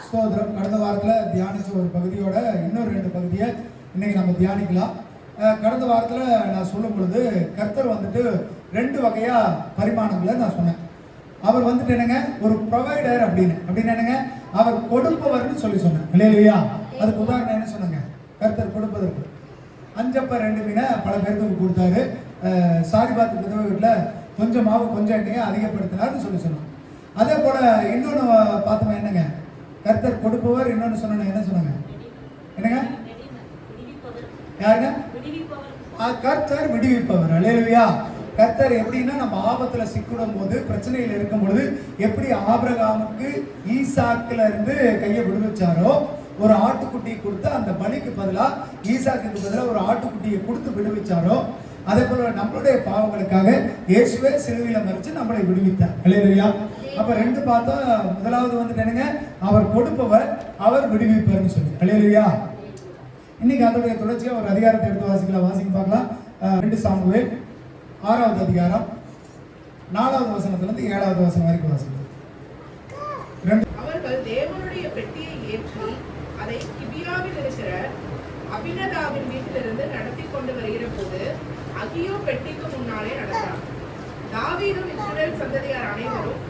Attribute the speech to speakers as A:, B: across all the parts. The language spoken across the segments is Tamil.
A: ஸ்தோத்திரம். கடந்த வாரத்தில் தியானிச்ச ஒரு பகுதியோட இன்னொரு 2 பகுதியை இன்னைக்கு நம்ம தியானிக்கலாம். கடந்த வாரத்தில் நான் சொல்லும் பொழுது கர்த்தர் வந்துட்டு 2 வகையா பரிமாணங்களை நான் சொன்னேன். அவர் வந்துட்டு என்னங்க, ஒரு ப்ரொவைடர் அப்படின்னு என்னங்க, அவர் கொடுப்பவர்னு சொன்னேன் இல்லையா? அதுக்கு உதாரணம் என்ன சொன்னாங்க, கர்த்தர் கொடுப்பதற்கு 5 அப்ப 2 மீனை பல பேருக்கு கொடுத்தாரு. சாரிபாத்து விதவை வீட்டில் கொஞ்சம் மாவு கொஞ்சம் எண்ணெயை அதிகப்படுத்தினார்னு சொன்னாங்க. அதே போல இன்னொன்று பார்த்தோம் என்னங்க, கர்த்தர் கொடுப்பவர். இன்னொன்று சொன்ன என்ன சொன்னாங்க, என்னங்க, யாருங்க, கர்த்தர் விடுவிப்பவர். அல்லேலூயா. கர்த்தர் எப்படின்னா, நம்ம ஆபத்துல சிக்கிடும் போது, பிரச்சனையில் இருக்கும் பொழுது எப்படி ஆபிரகாமுக்கு ஈசாக்குல இருந்து கையை விடுவிச்சாரோ, ஒரு ஆட்டுக்குட்டியை கொடுத்து அந்த பலிக்கு பதிலா ஈசாக்குக்கு பதிலாக ஒரு ஆட்டுக்குட்டியை கொடுத்து விடுவிச்சாரோ, அதே போல நம்மளுடைய பாவங்களுக்காக இயேசுவே சிலுவையில மரிச்சு நம்மளை விடுவித்தார். அல்லேலூயா. அப்ப 2 பார்த்தா, முதலாவது வந்துட்டு என்னங்க, அவர் கொடுப்பவர், அவர் விடுவிப்பவர்னு சொல்லி. அல்லேலூயா. இன்னைக்கு அதோடைய தொடர்ச்சியா ஒரு அதிகாரத்தை எடுத்து வாசிக்க பார்க்கலாம். 2 சாமுவேல் 6வது அதிகாரம் 4வது வசனத்திலிருந்து 7வது வசனம் வரைக்கும் வாசிக்கலாம்.
B: அவர்கள் தேவனுடைய பெட்டியை ஏற்றி அதை கிபியாவில் இருக்கிற அபினதாவின் வீட்டிலிருந்து நடத்தி கொண்டு வருகிற போது அகியோ பெட்டிக்கு முன்னாலே நடந்தார். தாவீதும் இஸ்ரவேல் சந்ததியார் அனைவரும்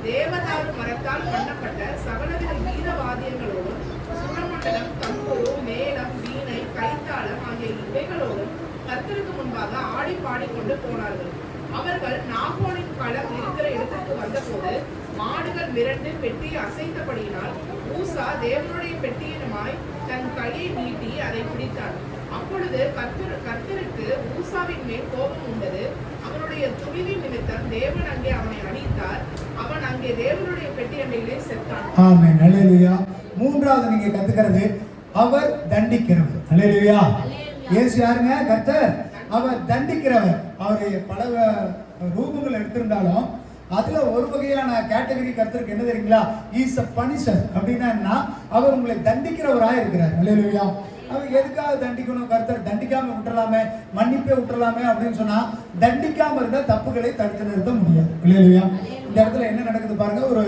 B: தேவதாரு மரத்தால் பண்ணப்பட்ட சகலவித கீத வாத்தியங்களோடும் சுரமண்டலம், தம்புரு, மேளம், வீணை, கைத்தாளம் ஆகிய இவைகளோடும் கர்த்தருக்கு முன்பாக ஆடி பாடிக்கொண்டு போனார்கள். அவர்கள் நாகோனின் களம் இருக்கிற இடத்திற்கு வந்தபோது மாடுகள் மிரண்டு பெட்டியை அசைத்தபடியினால் ஊசா தேவனுடைய பெட்டியினுமாய் தன் கையை நீட்டி அதை பிடித்தார். அப்பொழுது கர்த்தருக்கு ஊசாவின் மேல் கோபம் உண்டது. அவனுடைய துணிவின் நிமித்தம் தேவன் அங்கே அவனை அடித்தார். அவன் அங்கே தேவனுடைய பெட்டி அண்டையிலே செத்தான்.
A: ஆமென். அல்லேலூயா. மூன்றாவது நீங்க கத்துக்கிறது, அவர் தண்டிக்கிறவர். அல்லேலூயா. இயேசு யாருங்க, கர்த்தர். அவர் தண்டிக்கிறவர். அவர் பல ரூபங்கள் எடுத்திருந்தாலும் அதுல ஒரு வகையான கேட்டகரி கர்த்தருக்கு என்ன தெரியுங்களா, இஸ் a punisher. அப்படின்னா அவர் உங்களை தண்டிக்கிறவராக இருக்கிறார். அல்லேலூயா. அவர் எதுக்காக தண்டிக்கணும், கர்த்தர் தண்டிக்காம விட்டுறலாமே, மன்னிப்பே விட்டுறலாமே அப்படின்னு சொன்னா, தண்டிக்காம இருந்தா தப்புகளை தடுத்து நிறுத்த முடியாது. அல்லேலூயா. இந்த இடத்துல என்ன நடக்குது பாருங்க, ஒரு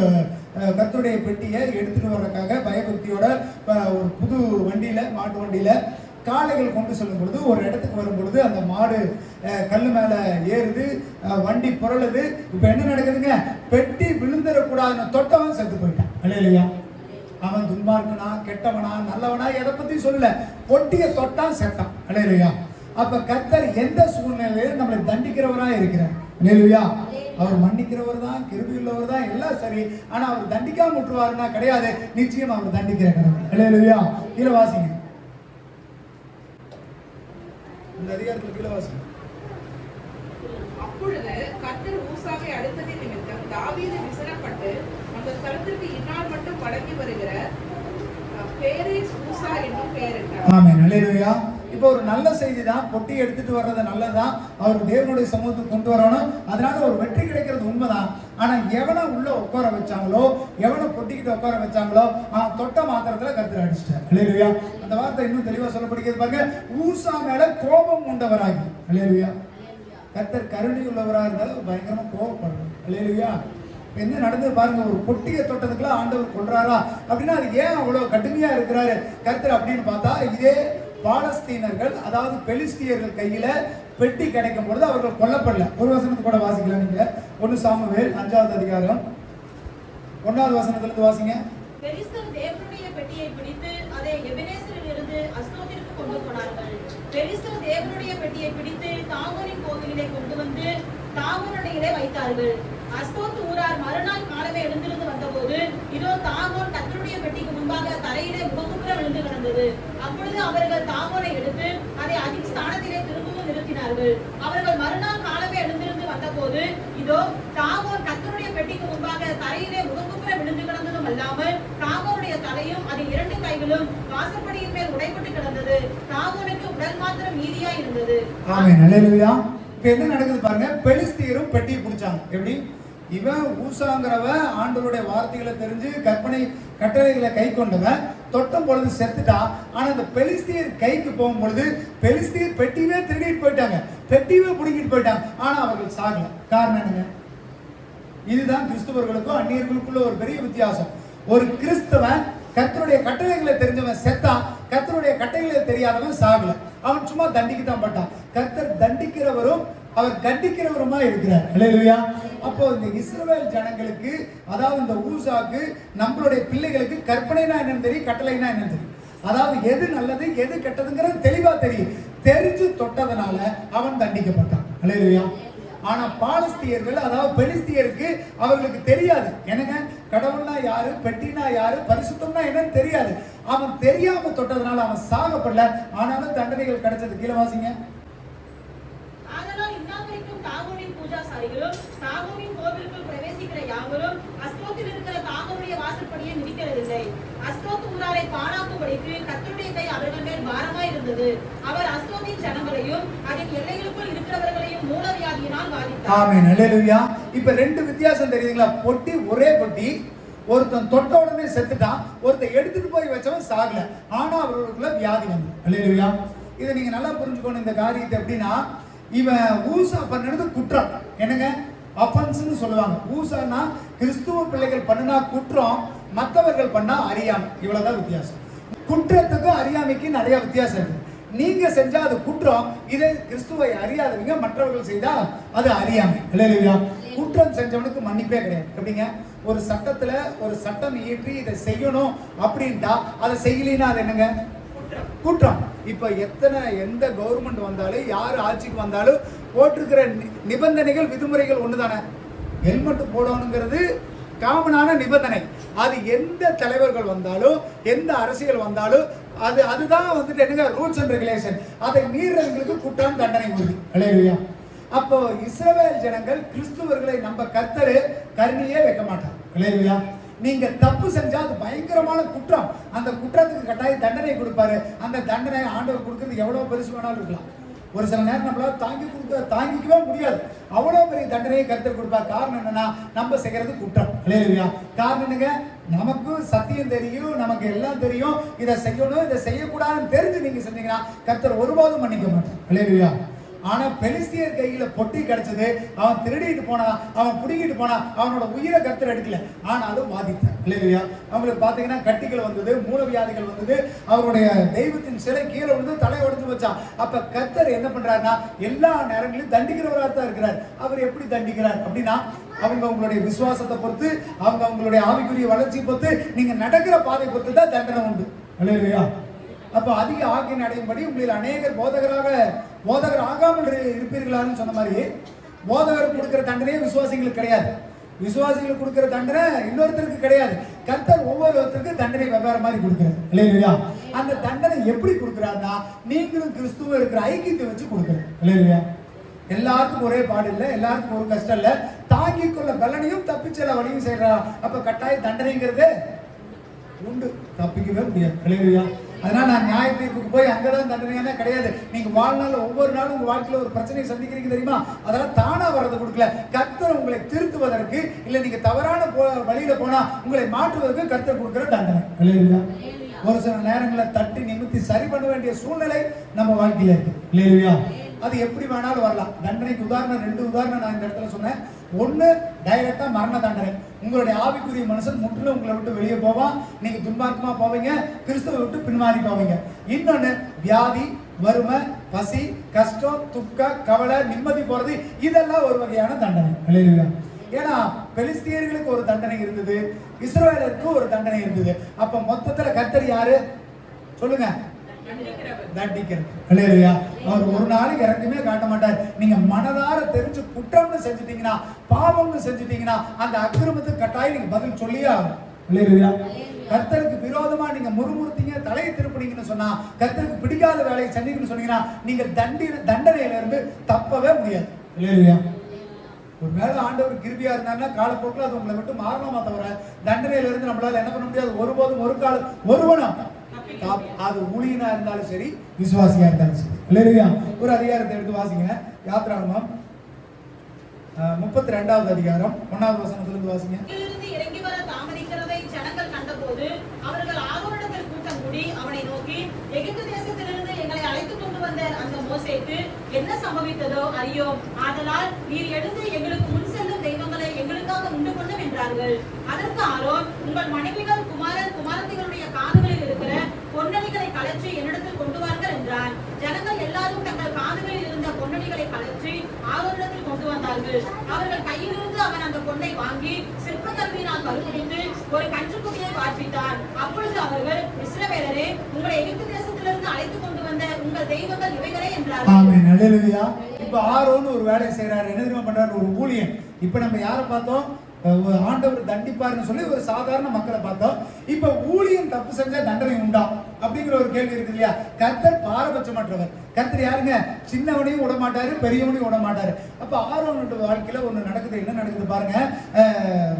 A: கர்த்தருடைய பெட்டியை எடுத்துட்டு வர்றதுக்காக பயபக்தியோட ஒரு புது வண்டியில, மாட்டு வண்டியில காளைகள் கொண்டு செல்லும் பொழுது ஒரு இடத்துக்கு வரும் பொழுது அந்த மாடு கல்லு மேல ஏறுது, வண்டி புரளுது. இப்ப என்ன நடக்குதுங்க, பெட்டி விழுந்துடக்கூடாதுன்னு தொட்டவன் செத்து போயிட்டான். அல்லேலூயா. அவன் துன்மார்க்கனா, கெட்டவனா, நல்லவனா, எதை பத்தி சொல்லல, பொட்டியை தொட்டான், செத்தான். அல்லேலூயா. அப்ப கர்த்தர் எந்த சூழ்நிலையிலும் நம்மளை தண்டிக்கிறவரா இருக்கிறார். அல்லேலூயா. அவர் மன்னிக்கிறவர் தான், கிருபையுள்ளவர் தான், எல்லாம் சரி. ஆனா அவர் தண்டிக்காம விட்டுருவாருன்னா கிடையாது, நிச்சயம் அவர் தண்டிக்கிற கடவுள். அல்லேலூயா. கீழே வாசிங்க, இந்த அதிகாரத்தில் கீழே வாசிங்க.
B: அப்பொழுது கர்த்தர் ஊசாவை அடுத்ததின் நிமித்தம் தாவீது விசனப்பட்டு அந்த ஸ்தலத்திற்கு இந்நாள் மட்டும் வழங்கி வருகிற பேரேஸ் ஊசா என்னும் பெயரிட்டார்.
A: ஆமென். அல்லேலூயா. இப்போ ஒரு நல்ல செய்தி தான், பொட்டி எடுத்துட்டு வர்றது நல்லதுதான், அவர் தேவனுடைய சமூகத்துக்கு கொண்டு வரணும், அதனால ஒரு வெற்றி கிடைக்கிறது உண்மைதான். ஆனா எவனை உள்ள உட்கார வச்சாங்களோ, எவனை பொட்டிக்கிட்டு உட்கார வச்சாங்களோ, தொட்ட மாத்திரத்துல கர்த்தர் அடிச்சிட்டார். அல்லேலூயா. அந்த வார்த்தை இன்னும் தெளிவா சொல்லப்படுகிறது பாருங்க, ஊசா மேல கோபம் உண்டவராகி. அல்லேலூயா. கர்த்தர் கருணை உள்ளவராக இருந்தாலும் பயங்கரமா கோபப்படணும். அல்லேலூயா. என்ன நடந்தது பாருங்க, ஒரு பொட்டியை தொட்டதுக்குலாம் ஆண்டவர் கொள்றாரா அப்படின்னா அது ஏன் அவ்வளவு கடுமையா இருக்கிறாரு கர்த்தர் அப்படின்னு பார்த்தா, இதே பாலஸ்தீனர்கள், அதாவது பெலிஸ்தியர்கள் கையில பெட்டி கிடைக்கும் பொழுது அவர்கள் கொல்லப்படல. ஒரு வசனத்துக்கு கூட வாசிக்கலாம் நீங்க. 1 சாமுவேல் 5வது அதிகாரம் 1வது வசனத்திலிருந்து வாசிங்க.
C: பெலிஸ்தர் தேவனுடைய பெட்டியை பிடித்து அதை எபெனேசரில் இருந்து அஸ்தோத்திற்கு கொண்டு போனார்கள். பெலிஸ்தர் தேவனுடைய பெட்டியை பிடித்து தாகோனின் கோவிலிலே கொண்டு வந்து தாகோனுடையிலே வைத்தார்கள். அஸ்தோத் ஊரார் மறுநாள் காலமே எழுந்திருந்து வந்தபோது இதோ தாகோன் கர்த்தருடைய பெட்டிக்கு முன்பாக தரையிலே முகங்குப்புற விழுந்து கிடந்தது. அப்பொழுது அவர்கள் தாகோனை எடுத்து அதை அதின் ஸ்தானத்திலே திரும்பவும் நிறுத்தினார்கள். அவர்கள் மறுநாள் காலமே எழுந்திருந்து வந்தபோது இதோ தாகோன் கர்த்தருடைய பெட்டிக்கு முன்பாக தரையிலே முகங்குப்புற விழுந்து கிடந்ததும் அல்லாமல் தாகோனுடைய தலையும் அதன் 2 கைகளும் வாசற்படியின் மேல் உடைபட்டு கிடந்தது. தாகோனுக்கு உடல் மாத்திரம் மீதியாய் இருந்தது.
A: ஆமென். அல்லேலூயா. இப்ப என்ன நடக்குது பாருங்க, பெலிஸ்தியரும் பெட்டியை பிடிச்சாங்க. எப்படி, இவன் ஊசாங்கிறவன் ஆண்டவருடைய வார்த்தைகளை தெரிஞ்சு கற்பனை கட்டளைகளை கை கொண்டவன் தொட்டும் பொழுது செத்துட்டான். ஆனா அந்த பெலிஸ்தியர் கைக்கு போகும் பொழுது பெலிஸ்தியர் பெட்டியே திருடிட்டு போயிட்டாங்க, பெட்டியே பிடிக்கிட்டு போயிட்டாங்க. ஆனா அவர்கள் சாகல. காரணம் என்னங்க, இதுதான் கிறிஸ்தவர்களுக்கும் அந்நியர்களுக்குள்ள ஒரு பெரிய வித்தியாசம். ஒரு கிறிஸ்தவன் கர்த்தருடைய கட்டளைகளை தெரிஞ்சவன் செத்தான், கர்த்தருடைய கட்டளைகளை தெரியாதவன் சாகல. அவன் சும்மா தண்டிக்கத்தான் பட்டான். கர்த்தர் தண்டிக்கிறவரும் அவர் கண்டிக்கிறவருமா இருக்கிறார். அல்லேலூயா. அப்போ இந்த இஸ்ரவேல் ஜனங்களுக்கு, அதாவது இந்த ஊசாக்கு, நம்மளுடைய பிள்ளைகளுக்கு கற்பனைனா என்னன்னு தெரியும், கட்டளைனா என்னன்னு தெரியும். அதாவது எது நல்லது எது கெட்டதுங்கிறது தெளிவா தெரியும். தெரிஞ்சு தொட்டதனால அவன் தண்டிக்கப்பட்டான். அல்லேலூயா. ஆனா பாலஸ்தீயர்கள், அதாவது பெலிஸ்தியருக்கு அவர்களுக்கு தெரியாது. என்னங்க, கடவுள்னா யாரு, பெட்டினா யாரு, பரிசுத்தம்னா என்னன்னு தெரியாது. அவன் தெரியாம தொட்டதனால அவன் சாகப்படல, ஆனாலும் தண்டனைகள் கிடைச்சது. கீழே வாசிங்க.
C: ஆதலால் இந்நாள்வரைக்கும் தாகோனின் பூஜாசாரிகளும் தாகோனின் கோவிலுக்குள் பிரவேசிக்கிற யாவரும் அஸ்தோத்தில் இருக்கிற தாகோனுடைய வாசற்படியை மிதிக்கிறதில்லை. அஸ்தோத் ஊராரை பாழாக்கும்படிக்கு கர்த்தருடைய கை அவர்கள் மேல் பாரமாய் இருந்தது. அவர் அஸ்தோத்தின் ஜனங்களையும் அதன் எல்லைகளுக்குள் இருக்கிறவர்களையும் மூலவியாதியினால் பாதித்தார்.
A: ஆமென். அல்லேலூயா. இப்ப ரெண்டு வித்தியாசம் தெரியுதுங்களா? பொட்டி ஒரே பொட்டி. ஒருத்தன் தொட்ட உடனே செத்துட்டான், ஒருத்தன் எடுத்துட்டு போய் வச்சவன் சாகல, ஆனா அவர்களுக்குள்ள வியாதி வந்து. அல்லேலூயா. இதை நீங்க நல்லா புரிஞ்சுக்கணும் இந்த காரியத்தை. எப்படின்னா, இவன் ஊசா பண்ணது குற்றம். என்னங்க, அஃபென்ஸ்னு சொல்லுவாங்க. ஊசானா கிறிஸ்துவ பிள்ளைகள் பண்ணினா குற்றம், மற்றவர்கள் பண்ணா அறியாமை. இவ்வளவுதான் வித்தியாசம். குற்றத்துக்கும் அறியாமைக்கு நிறைய வித்தியாசம் இருக்கு. நீங்க செஞ்சா அது குற்றம், இதை கிறிஸ்துவை அறியாதவங்க மற்றவர்கள் செய்தா அது அறியாமை. இல்லையா? குற்றம் செஞ்சவனுக்கு மன்னிப்பே கிடையாது. எப்படிங்க, ஒரு சட்டத்துல ஒரு சட்டம் இயற்றி இதை செய்யணும் அப்படின்ட்டா அதை செய்யலினா அது என்னங்க, குற்றம். இப்ப எந்த கவர்மெண்ட் வந்தாலும் யார் ஆட்சிக்கு வந்தாலும் போட்டிருக்கிற நிபந்தனைகள் விதிமுறைகள் ஒண்ணுதானே. ஹெல்மெட் போடணுங்கிறது காமனான நிபந்தனை. அது எந்த தலைவர்கள் வந்தாலும் எந்த அரசியல் வந்தாலும் அதுதான் வந்துட்டு என்னங்க, ரூல்ஸ் அண்ட் ரெகுலேஷன். அதை மீறவங்களுக்கு குற்றம் தண்டனை உறுதி. அல்லேலூயா. அப்போ இஸ்ரவேல் ஜனங்கள் கிறிஸ்துவர்களை நம்ம கர்த்தர் கருணையே வைக்க மாட்டார். அல்லேலூயா. நீங்க தப்பு செஞ்சா அது பயங்கரமான குற்றம். அந்த குற்றத்துக்கு கட்டாயம் தண்டனை கொடுப்பாரு. அந்த தண்டனை ஆண்டவர் கொடுக்கிறது எவ்வளவு பெருசு வேணாலும் இருக்கலாம். ஒரு சில நேரம் நம்மளால தாங்கிக்கவே முடியாது. அவ்வளவு பெரிய தண்டனையை கர்த்தர் கொடுப்பார். காரணம் என்னன்னா, நம்ம செய்யறது குற்றம். அல்லேலூயா. காரணம் என்னங்க, நமக்கு சத்தியம் தெரியும், நமக்கு எல்லாம் தெரியும், இதை செய்யணும் இதை செய்யக்கூடாதுன்னு தெரிஞ்சு நீங்க செஞ்சீங்கன்னா கர்த்தர் ஒருபோதும் மன்னிக்க மாட்டார். அல்லேலூயா. ஆனா பெலிஸ்தியர் கையில பொட்டி கிடைச்சது, அவன் திருடிட்டு போனா, அவன் புடிங்கிட்டு போனா, அவனோட உயிரை கர்த்தர் எடுக்கல, ஆனாலும் வாதித்தார். இல்லையா? அவங்களுக்கு பாத்தீங்கன்னா கட்டிகள் வந்தது, மூலவியாதிகள் வந்தது, அவருடைய தெய்வத்தின் சிலை கீழே விழுந்து தலை உடைஞ்சு வச்சான். அப்ப கர்த்தர் என்ன பண்றாருன்னா, எல்லா நேரங்களிலும் தண்டிக்கிறவராக தான் இருக்கிறார். அவர் எப்படி தண்டிக்கிறார் அப்படின்னா, அவங்க உங்களுடைய விசுவாசத்தை பொறுத்து, அவங்களுடைய ஆவிக்குரிய வளர்ச்சி பொறுத்து, நீங்க நடக்கிற பாதை பொறுத்து தான் தண்டனை உண்டு. இல்லையா? அப்ப அதிக ஆக்கின் அடையும்படி உங்களில் அநேகர் போதகர் ஆகாமல் இருப்பீர்களான்னு சொன்ன மாதிரி, போதகர் கொடுக்கிற தண்டனையே விசுவாசிகளுக்கு கிடையாது. விசுவாசிகளுக்கு கொடுக்கிற தண்டனை இன்னொருத்தருக்கு கிடையாது. கர்த்தர் ஒவ்வொருத்தருக்கும் தண்டனை வெவ்வேறு மாதிரி கொடுக்கிறார். இல்லையா? அந்த தண்டனை எப்படி கொடுக்கிறாருன்னா, நீங்களும் கிறிஸ்துவ இருக்கிற ஐக்கியத்தை வச்சு கொடுக்கிறார். இல்லையா? எல்லாருக்கும் ஒரே பாடு இல்லை, எல்லாருக்கும் ஒரு கஷ்டம் இல்லை. தாங்கிக் கொள்ள பலனையும் தப்பிச்சல வழியும் செய்யறா. அப்ப கட்டாய தண்டனைங்கிறது உண்டு, தப்பிக்கவே முடியாது. இல்லையா? அதனால நான் நியாய தீர்ப்புக்கு போய் அங்கதான் தண்டனையான கிடையாது. நீங்க வாழ்நாள் ஒவ்வொரு நாளும் உங்க வாழ்க்கையில ஒரு பிரச்சனையை சந்திக்கிறீங்க தெரியுமா? அதெல்லாம் தானா வரது கொடுக்கல. கர்த்தர் உங்களை திருத்துவதற்கு, இல்ல நீங்க தவறான வழியில போனா உங்களை மாற்றுவதற்கு கர்த்தர் கொடுக்கிற தண்டனை. இல்லையா? ஒரு சில நேரங்களில் தட்டி நிமித்தி சரி பண்ண வேண்டிய சூழ்நிலை நம்ம வாழ்க்கையில இருக்கு. இல்லையா? அது எப்படி வேணாலும் வரலாம். தண்டனைக்கு உதாரணம் 2 உதாரணம் நான் இந்த இடத்துல சொன்னேன். ஒண்ணு டைரக்டா மரண தண்டனை. உங்களுடைய ஆவிக்குரிய மனுஷன் முற்றிலும் உங்களை விட்டு வெளியே போவான், நீங்க துன்மார்க்கமா போவீங்க, கிறிஸ்துவை விட்டு பின்வாங்கி போவீங்க. இன்னொன்னு வியாதி, வறுமை, பசி, கஷ்டம், துக்க, கவலை, நிம்மதி போறது, இதெல்லாம் ஒரு வகையான தண்டனை. இல்லையா? ஏன்னா பெலிஸ்தியர்களுக்கு ஒரு தண்டனை இருந்தது, இஸ்ரவேலருக்கு ஒரு தண்டனை இருந்தது. அப்ப மொத்தத்துல கர்த்தர் யாரு சொல்லுங்க? தண்டிக்கிறது. இல்லையா? அவர் ஒரு நாளைக்கு இறக்குமே காட்ட மாட்டார். நீங்க மனதார தெரிஞ்சு குற்றம்னு செஞ்சுட்டீங்கன்னா, பாவம்னு செஞ்சுட்டீங்கன்னா, அந்த அக்கிரமத்துக்கு கட்டாயம் நீங்க பதில் சொல்லியே ஆகும். இல்லையா? கர்த்தருக்கு விரோதமா நீங்க முறுமுறுத்தீங்க, தலையை திருப்பினீங்கன்னு சொன்னா, கர்த்தருக்கு பிடிக்காத வேலையை செஞ்சீங்கன்னு சொன்னீங்கன்னா, நீங்க தண்டனையில இருந்து தப்பவே முடியாது. இல்லையா? ஒரு வேளை ஆண்டவர் கிருபியா இருந்தாங்கன்னா காலப்போக்கில் அது உங்களை விட்டு மாறலாமா தவிர தண்டனையில இருந்து நம்மளால என்ன பண்ண முடியாது. ஒருபோதும் ஒருவனும், அது ஊழியனா இருந்தாலும் சரி, விசுவாசியா இருந்தாலும் சரி. இல்லையா? ஒரு அதிகாரத்தை எடுத்து வாசிங்க. யாத்ராகமம் 32வது அதிகாரம் 1வது வசனத்திலிருந்து வாசிங்க.
C: இறங்கி வர தாமதிக்கிறதை ஜனங்கள் கண்டபோது அவர்கள் ஆரோனிடத்தில் கூட்டம் கூடி அவனை நோக்கி, எகிப்து தேசத்திலிருந்து எங்களை அழைத்துக் கொண்டு வந்த அந்த மோசேக்கு என்ன சம்பவித்ததோ அறியோம். ஆதலால் நீர் எழுந்து எங்களுக்கு முன் செல்லும் தெய்வங்களை எங்களுக்காக பழியாக உண்டு பண்ணும் என்றார்கள். அதற்கு ஆரோன், உங்கள் மனைவிகள் குமாரத்திகளுடைய காதுகளில் இருக்கிற பொன்னணிகளை கலற்றி என்னிடத்தில் கொண்டு வாருங்கள் என்றார். ஜனங்கள் எல்லாரும் தங்கள் காதுகளில் இருந்த பொன்னணிகளை கலற்றி ஆரோனிடத்தில் கொண்டு வந்தார்கள். அவர்கள் கையிலிருந்து அவன் அந்த பொன்னை வாங்கி சிற்பக்கருவியினால் கருப்பிடித்து ஒரு கன்றுக்குட்டியை வார்ப்பித்தார். அப்பொழுது அவர்கள், இஸ்ரவேலரே, உங்களை எகிப்து தேசத்திலிருந்து அழைத்துக் கொண்டு வந்த உங்கள் தெய்வங்கள் இவைகளே என்றார்கள்.
A: ஆமென், அல்லேலூயா. இப்ப ஆரோன் ஒரு வேலை செய்யறாரு. என்ன தெரியுமா பண்றாரு? ஒரு ஊழியன். இப்ப நம்ம யாரை பார்த்தோம்? ஆண்டவர் தண்டிப்பாருன்னு சொல்லி ஒரு சாதாரண மக்களை பார்த்தோம். இப்ப ஊழியன் தப்பு செஞ்சா தண்டனை உண்டா அப்படிங்கிற ஒரு கேள்வி இருக்கு இல்லையா? கர்த்தர் பாரபட்சமற்றவர். கர்த்தர் யாருங்க? சின்னவனையும் விட மாட்டாரு, பெரியவனையும் விட மாட்டாரு. அப்ப ஆரோனோட வாழ்க்கையில ஒண்ணு நடக்குது. என்ன நடக்குது பாருங்க.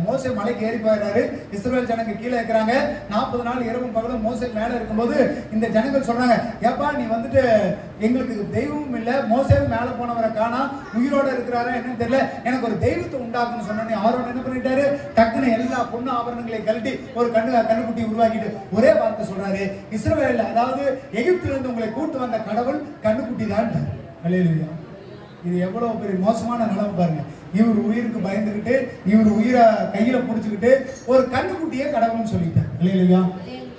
A: மோசே மலைக்கு ஏறி போயிடுறாரு. இஸ்ரவேல் ஜனங்க கீழே இருக்கிறாங்க. 40 நாள் இரவும் பகலும் மோசே மேல இருக்கும்போது இந்த ஜனங்கள் சொல்றாங்க, ஏப்பா நீ வந்துட்டு எங்களுக்கு தெய்வமும் இல்ல, மோசேவும் மேல போனவரை காணா, உயிரோட இருக்கிறாரா என்னன்னு தெரியல, எனக்கு ஒரு தெய்வத்தை உண்டாக்குன்னு சொன்னோன்னே ஆரோன் என்ன பண்ணிட்டாரு? டக்குன்னு எல்லா பொண்ணு ஆபரணங்களை கழட்டி ஒரு கண்ணுக்குட்டி உருவாக்கிட்டு ஒரே வார்த்தை சொல்றாரு, இஸ்ரவேல், அதாவது எகிப்திலிருந்து இருந்து உங்களை கூட்டு வந்த கடவுள் கண்ணுக்குட்டி தான். அல்லேலூயா. இது எவ்வளவு பெரிய மோசமான நிலைமை பாருங்க. இவர் உயிருக்கு பயந்துகிட்டு, இவர் உயிரை கையில புடிச்சுக்கிட்டு ஒரு கண்ணுக்குட்டியே கடவுள்னு சொல்லிட்டார். அல்லேலூயா.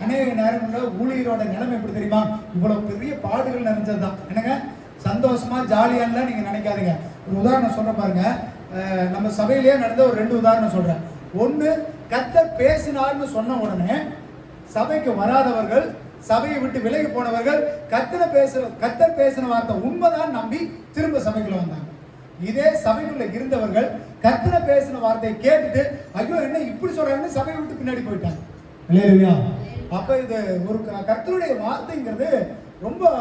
A: அநேக நேரங்களில் ஊழியரோட நிலைமை எப்படி தெரியுமா? இவ்வளவு பெரிய பாடுகள் நிறைஞ்சதுதான். என்னங்க, சந்தோஷமா ஜாலியான்லாம் நீங்க நினைக்காதீங்க. ஒரு உதாரணம் சொல்ற பாருங்க. நம்ம சபையிலேயே நடந்த ஒரு 2 உதாரணம் சொல்றேன். ஒண்ணு, கர்த்தர் பேசினார்னு சொன்ன உடனே சபைக்கு வராதவர்கள், சபையை விட்டு விலகி போனவர்கள் கர்த்தர் பேசின வார்த்தை உண்மைதான் நம்பி திரும்ப சபைக்குள்ள வந்தாங்க. இதே சபைக்குள்ள இருந்தவர்கள் கர்த்தர் பேசின வார்த்தையை கேட்டுட்டு ஐயோ என்ன இப்படி சொல்றாங்கன்னு சபையை விட்டு பின்னாடி போயிட்டாங்க. இல்லையா? அப்ப இது ஒரு கர்த்தருடைய வார்த்தைங்கிறது ரொம்ப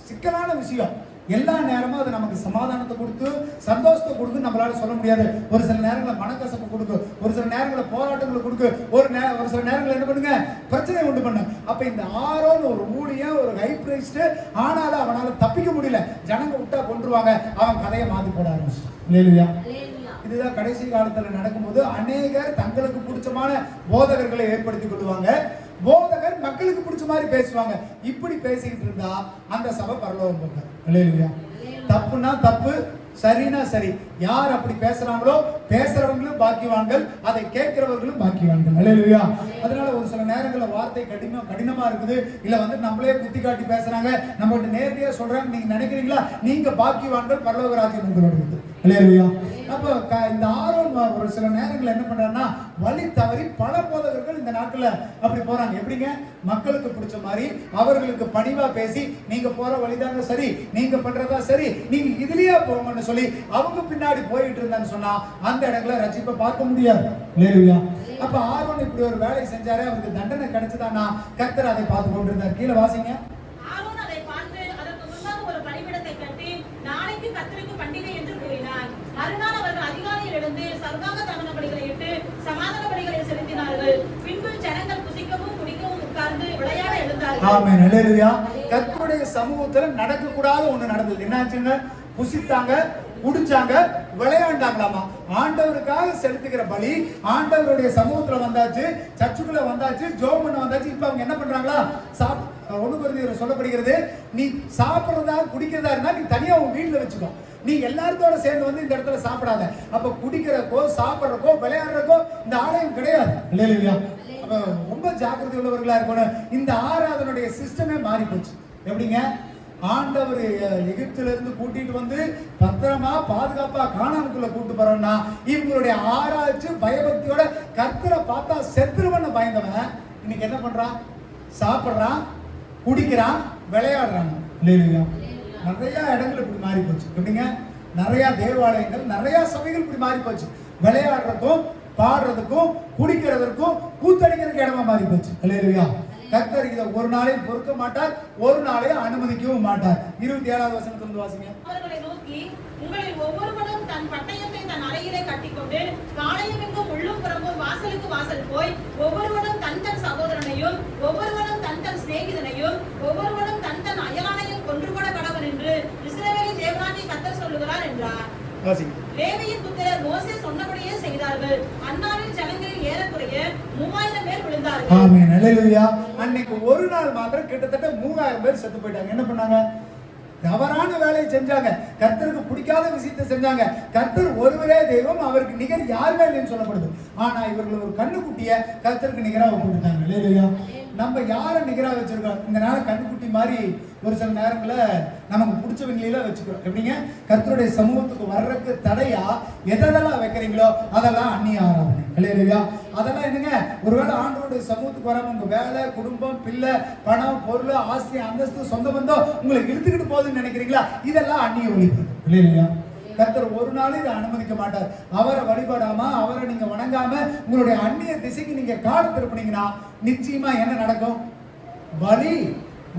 A: சிக்கலான விஷயம். எல்லா நேரமும் அது நமக்கு சமாதானத்தை கொடுத்து சந்தோஷத்தை கொடுத்து நம்மளால சொல்ல முடியாது. ஒரு சில நேரங்களில் மனக்கசப்பு கொடுக்கும், ஒரு சில நேரங்களில் போராட்டங்களை கொடுக்கும், ஒரு சில நேரங்களில் என்ன பண்ணுங்க, பிரச்சனை உண்டு பண்ணு. அப்ப இந்த ஆரோன் ஒரு ஊழியன், ஒரு ஹை பிரைஸ்ட், ஆனாலும் அவனால தப்பிக்க முடியல. ஜனங்க விட்டா கொண்டுருவாங்க. அவன் கதையை மாத்தி போட ஆரம்பிச்சான். இல்லையா? இதுதான் கடைசி காலத்துல நடக்கும்போது அநேகர் தங்களுக்கு பிடிச்சமான போதகர்களை ஏற்படுத்திக் கொள்வாங்க. போதகர் மக்களுக்கு பிடிச்ச மாதிரி பேசுவாங்க. இப்படி பேசிக்கிட்டு இருந்தா அந்த சபை பரலோகம் போகாது. அல்லேலூயா. தப்புனா தப்பு, சரினா சரி. யார் அப்படி பேசுறாங்களோ பேசுறவங்களும் பாக்கியவான்கள், அதை கேட்கிறவர்களும் பாக்கியவான்கள். அல்லேலூயா. அதனால ஒரு சில நேரங்களில் வார்த்தை கடினமா இருக்குது, இல்ல வந்து நம்மளே குத்தி காட்டி பேசுறாங்க, நம்ம நேரடியா சொல்றாங்க, நீங்க நினைக்கிறீங்களா? நீங்க பாக்கியவான்கள், பரலோக ராஜ்யம் உங்களோட இருக்குது. அல்லேலூயா. அப்ப இந்த ஆரோன் ஒரு சில நேரங்கள் என்ன பண்றாருன்னா, வழி தவறி பல போதகர்கள் இந்த நாட்டுல அப்படி போறாங்க. எப்படிங்க? மக்களுக்கு பிடிச்ச மாதிரி அவர்களுக்கு பணிவா பேசி, நீங்க போற வழிதாங்க சரி, நீங்க பண்றதா சரி, நீங்க இதுலயே போங்கன்னு சொல்லி அவங்க பின்னாடி போயிட்டு இருந்தான்னு சொன்னா அந்த இடங்களை ரட்சிப்பை பார்க்க முடியாது. அல்லேலூயா. அப்ப ஆரோன் இப்படி ஒரு வேலை செஞ்சாரு, அவருக்கு தண்டனை கிடைச்சதானா? கர்த்தர் அதை பார்த்து கொண்டிருந்தார். கீழே வாசிங்க.
C: ஆரோன் அதை பார்த்து அதற்கு முன்பாக ஒரு பலிபீடத்தை கட்டி நாளைக்கு கர்த்தருக்கு பண்டிகை என்று கூறினார். மறுநாள் அவர்கள் அதிகாலையில் எழுந்து சர்வாங்க தகன பலிகளை இட்டு சமாதான பலிகளை செலுத்தினார்கள். பின்பு ஜனங்கள் புசிக்கவும் குடிக்கவும் உட்கார்ந்து விளையாட எழுந்தார்கள்.
A: ஆமென். அல்லேலூயா. கர்த்தருடைய சமூகத்துல நடக்க கூடாத ஒண்ணு நடந்தது. என்னாச்சுங்க? புசித்தாங்க, குடிச்சாங்க, விளையாண்டாங்களாமா. ஆண்டவருக்காக செலுத்துகிற பலி ஆண்டவருடைய சமூகத்துல வந்தாச்சு, சர்ச்சுக்குள்ள வந்தாச்சு, ஜெபம் பண்ண வந்தாச்சு. இப்ப அவங்க என்ன பண்றாங்களா? சொல்லப்படுகிறது, நீ சாப்பிடுறதா குடிக்கிறதா இருந்தா நீ தனியா உன் வீட்டுல வச்சுக்கோ, நீ எல்லாத்தோட சேர்ந்து வந்து இந்த இடத்துல சாப்பிடாத. அப்ப குடிக்கிறக்கோ சாப்பிடுறக்கோ விளையாடுறக்கோ இந்த ஆலயம் கிடையாது. இல்லையா? அப்ப ரொம்ப ஜாக்கிரதை உள்ளவர்களா இருக்கணும். இந்த ஆராதனுடைய சிஸ்டமே மாறி போச்சு. எப்படிங்க? ஆண்டவர் எகிப்துல இருந்து கூட்டிட்டு வந்து பத்திரமா பாதுகாப்பா கானானுக்குள்ள கூட்டு போறோம்னா, இவங்களுடைய ஆராய்ச்சி பயபக்தியோட கர்த்தரை பார்த்தா செத்துருவன்னு பயந்தவன் இன்னைக்கு என்ன பண்றான்? சாப்பிடுறான், குடிக்கிறான், விளையாடுறாங்க. இல்லையா? நிறைய இடங்கள் இப்படி மாறி போச்சு. எப்படிங்க? நிறைய தேவாலயங்கள், நிறைய சபைகள் இப்படி மாறி போச்சு. விளையாடுறதுக்கும் பாடுறதுக்கும் குடிக்கிறதுக்கும் கூத்தடிக்கிறதுக்கு இடமா மாறி போச்சு. இல்லையா? கர்த்தர் இதை ஒரு நாளையும் பொறுக்க மாட்டார், ஒரு நாளையும் அனுமதிக்கவும் மாட்டார். 27வது வசனத்திலிருந்து வாசிங்க.
C: அவர்களை நோக்கி, உங்களில் ஒவ்வொருவரும் தன் பட்டயத்தை தன் அறையிலே கட்டிக்கொண்டு காலையும் எங்கும் உள்ளும் புறமும் வாசலுக்கு வாசல் போய் ஒவ்வொருவனும் தன் தன் சகோதரனையும் ஒவ்வொருவனும் தன் தன் சிநேகிதனையும் ஒவ்வொருவனும் தன் தன் அயலானையும் கொன்று போட கடவன் என்று இஸ்ரவேலின் தேவனாகிய கர்த்தர் சொல்லுகிறார் என்றார். லேவியின் புத்திரர் மோசே சொன்னபடியே செய்தார்கள். அந்நாளில் ஜனங்களில் ஏறக்குறைய 3000 பேர் விழுந்தார்கள்.
A: ஆமென். அல்லேலூயா. அன்னைக்கு ஒரு நாள் மாத்திரம் கிட்டத்தட்ட 3000 பேர் செத்து போயிட்டாங்க. என்ன பண்ணாங்க? தவறான வேலையை செஞ்சாங்க, கர்த்தருக்கு பிடிக்காத விஷயத்தை செஞ்சாங்க. கர்த்தர் ஒருவரே தெய்வம், அவருக்கு நிகர் யாருமே இல்லைன்னு சொல்லப்படுது. ஆனா இவர்கள் ஒரு கண்ணுக்குட்டிய கர்த்தருக்கு நிகராக போட்டுட்டாங்க. இல்லையா? நம்ம யாரை நிகராக வச்சிருக்கோம்? இந்த நேரம் கண்ணுக்குட்டி மாதிரி ஒரு சில நேரங்களில் நமக்கு பிடிச்சவங்களெல்லாம் வச்சுக்கிறோம். எப்படிங்க? கர்த்தருடைய சமூகத்துக்கு வர்றதுக்கு தடையா எதெல்லாம் வைக்கிறீங்களோ அதெல்லாம் அந்நிய ஆராதனை. இல்லையா? அதெல்லாம் என்னங்க? ஒருவேளை ஆண்டவருடைய சமூகத்துக்கு வராம உங்க வேலை, குடும்பம், பிள்ளை, பணம், பொருள், ஆஸ்தி, அந்தஸ்து, சொந்த பந்தம் உங்களை இழுத்துக்கிட்டு போகுதுன்னு நினைக்கிறீங்களா? இதெல்லாம் அந்நிய ஒழிப்பு. இல்லையா? கர்த்தர் ஒரு நாளும் இதை அனுமதிக்க மாட்டார். அவரை வழிபடாம, அவரை நீங்க வணங்காம உங்களுடைய அந்நிய திசைக்கு நீங்க காடு திருப்பினீங்கன்னா நிச்சயமா என்ன நடக்கும்? பலி